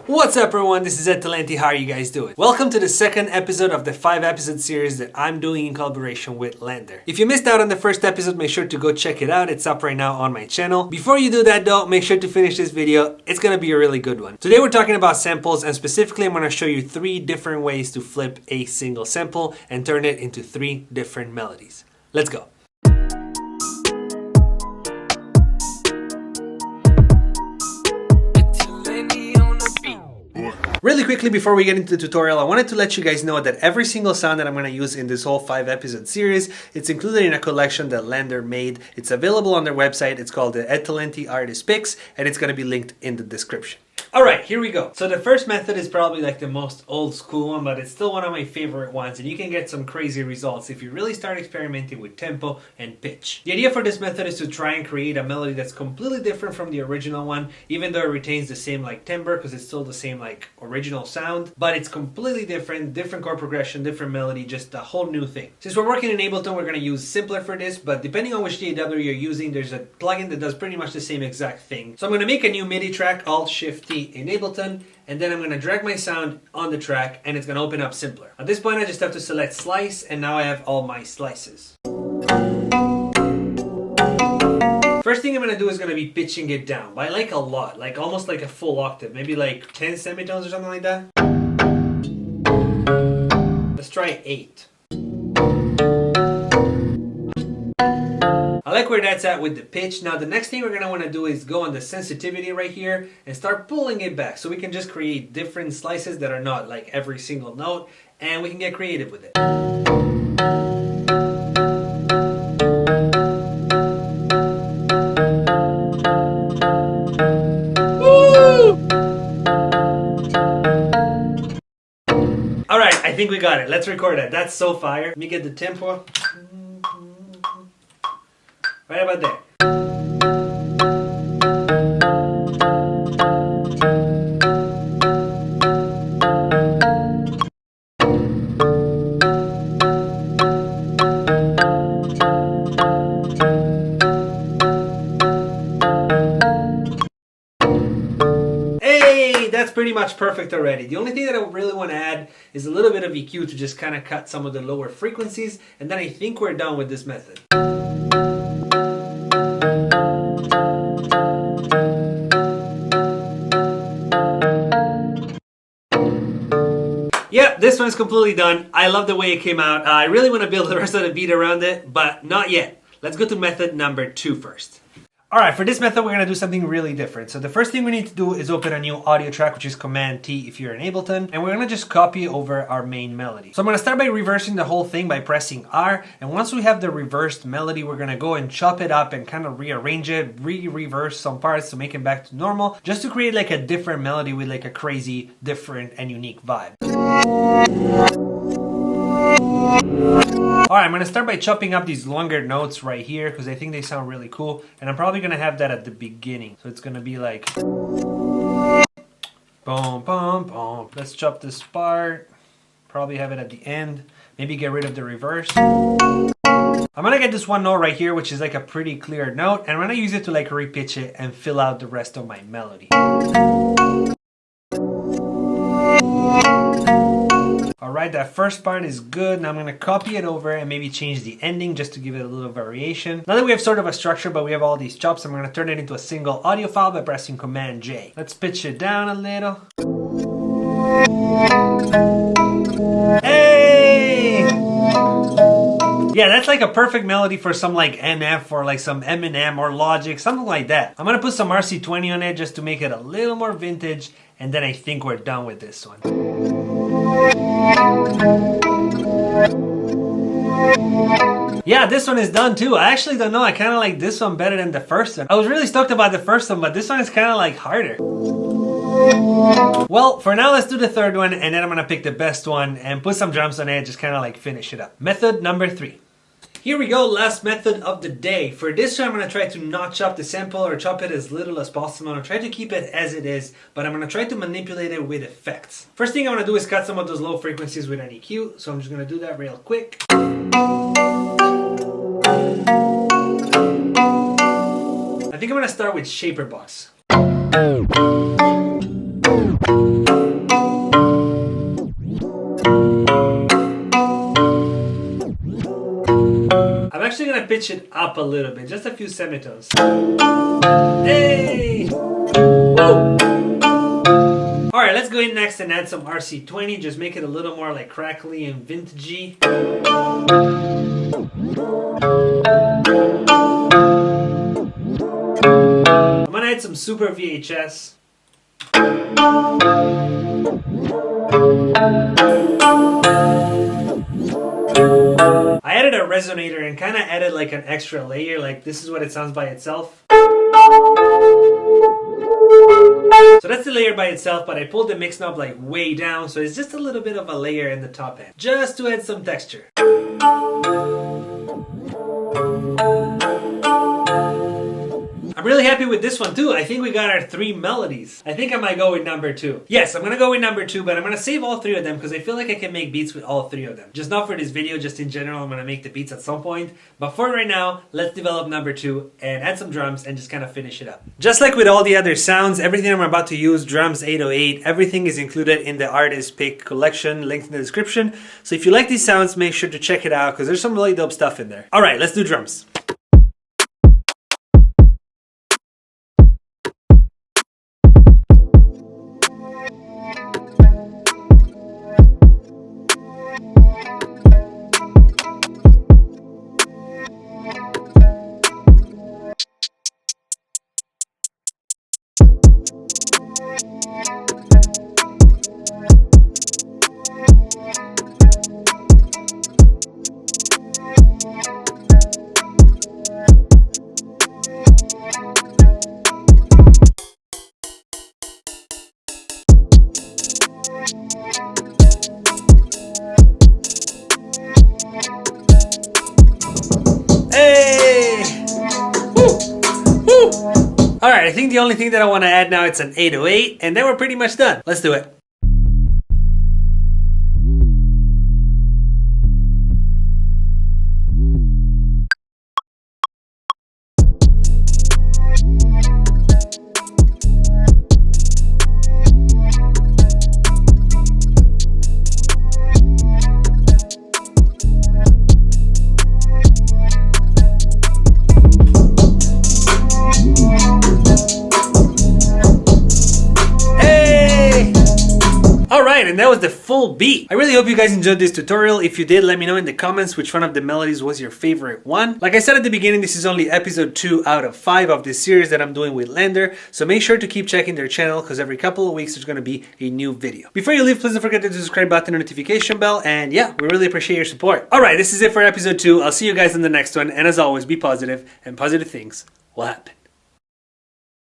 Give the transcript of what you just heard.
What's up everyone, this is EdTalenti, how are you guys doing? Welcome to the second episode of the 5-episode series that I'm doing in collaboration with LANDR. If you missed out on the first episode, make sure to go check it out, it's up right now on my channel. Before you do that though, make sure to finish this video, it's gonna be a really good one. Today we're talking about samples, and specifically I'm gonna show you 3 different ways to flip a single sample and turn it into 3 different melodies. Let's go. Really quickly before we get into the tutorial, I wanted to let you guys know that every single sound that I'm going to use in this whole 5-episode series, it's included in a collection that LANDR made. It's available on their website. It's called the EdTalenti Artist Picks, and it's going to be linked in the description. Alright, here we go. So the first method is probably like the most old school one, but it's still one of my favorite ones, and you can get some crazy results if you really start experimenting with tempo and pitch. The idea for this method is to try and create a melody that's completely different from the original one, even though it retains the same like timbre, because it's still the same like original sound, but it's completely different chord progression, different melody, just a whole new thing. Since we're working in Ableton, we're going to use Simpler for this, but depending on which DAW you're using, there's a plugin that does pretty much the same exact thing. So I'm going to make a new MIDI track, Alt-Shift-T in Ableton, and then I'm going to drag my sound on the track and it's going to open up Simpler. At this point I just have to select Slice, and now I have all my slices. First thing I'm going to do is going to be pitching it down by like a lot, like almost like a full octave, maybe like 10 semitones or something like that. Let's try 8. I like where that's at with the pitch. Now the next thing we're going to want to do is go on the sensitivity right here and start pulling it back so we can just create different slices that are not like every single note, and we can get creative with it. Woo! Alright, I think we got it. Let's record that. That's so fire. Let me get the tempo. Right about there. Hey, that's pretty much perfect already. The only thing that I really want to add is a little bit of EQ to just kind of cut some of the lower frequencies, and then I think we're done with this method. Yep, this one's completely done. I love the way it came out. I really want to build the rest of the beat around it, but not yet. Let's go to method number 2 first. Alright, for this method we're going to do something really different. So the first thing we need to do is open a new audio track, which is Command T if you're in Ableton, and we're going to just copy over our main melody. So I'm going to start by reversing the whole thing by pressing R, and once we have the reversed melody, we're going to go and chop it up and kind of rearrange it, reverse some parts to make it back to normal, just to create like a different melody with like a crazy, different, and unique vibe. Alright, I'm going to start by chopping up these longer notes right here because I think they sound really cool, and I'm probably going to have that at the beginning. So it's going to be like boom, boom, boom. Let's chop this part. Probably have it at the end. Maybe get rid of the reverse. I'm going to get this one note right here, which is like a pretty clear note, and I'm going to use it to like repitch it and fill out the rest of my melody. Alright, that first part is good. Now I'm going to copy it over and maybe change the ending just to give it a little variation. Now that we have sort of a structure, but we have all these chops, I'm going to turn it into a single audio file by pressing Command J. Let's pitch it down a little. Hey! Yeah, that's like a perfect melody for some like NF or like some Eminem or Logic, something like that. I'm going to put some RC20 on it just to make it a little more vintage, and then I think we're done with this one. Yeah, this one is done too. I actually don't know, I kind of like this one better than the first one. I was really stoked about the first one, but this one is kind of like harder. Well, for now let's do the third one, and then I'm gonna pick the best one and put some drums on it, just kind of like finish it up. Method number 3. Here we go, last method of the day. For this one, I'm going to try to not chop the sample or chop it as little as possible. I'm going to try to keep it as it is, but I'm going to try to manipulate it with effects. First thing I want to do is cut some of those low frequencies with an EQ, so I'm just going to do that real quick. I think I'm going to start with Shaper Box. I'm actually gonna pitch it up a little bit, just a few semitones. Hey! Woo! Alright, let's go in next and add some RC20, just make it a little more like crackly and vintagey. I'm gonna add some super VHS. I added a resonator and kind of added like an extra layer, like this is what it sounds by itself. So that's the layer by itself, but I pulled the mix knob like way down, so it's just a little bit of a layer in the top end, just to add some texture. I'm really happy with this one too. I think we got our 3 melodies. I think I might go with number 2. Yes, I'm gonna go with number 2, but I'm gonna save all 3 of them because I feel like I can make beats with all 3 of them. Just not for this video, just in general, I'm gonna make the beats at some point. But for right now, let's develop number 2 and add some drums and just kind of finish it up. Just like with all the other sounds, everything I'm about to use, drums 808, everything is included in the artist pick collection, linked in the description. So if you like these sounds, make sure to check it out because there's some really dope stuff in there. All right, let's do drums. Alright, I think the only thing that I want to add now is an 808, and then we're pretty much done. Let's do it. And that was the full beat. I really hope you guys enjoyed this tutorial. If you did, let me know in the comments which one of the melodies was your favorite one. Like I said at the beginning, this is only episode 2 out of 5 of this series that I'm doing with LANDR, so make sure to keep checking their channel because every couple of weeks there's going to be a new video. Before you leave, please don't forget to hit the subscribe button and notification bell, and yeah, we really appreciate your support. Alright, this is it for episode 2. I'll see you guys in the next one, and as always, be positive, and positive things will happen.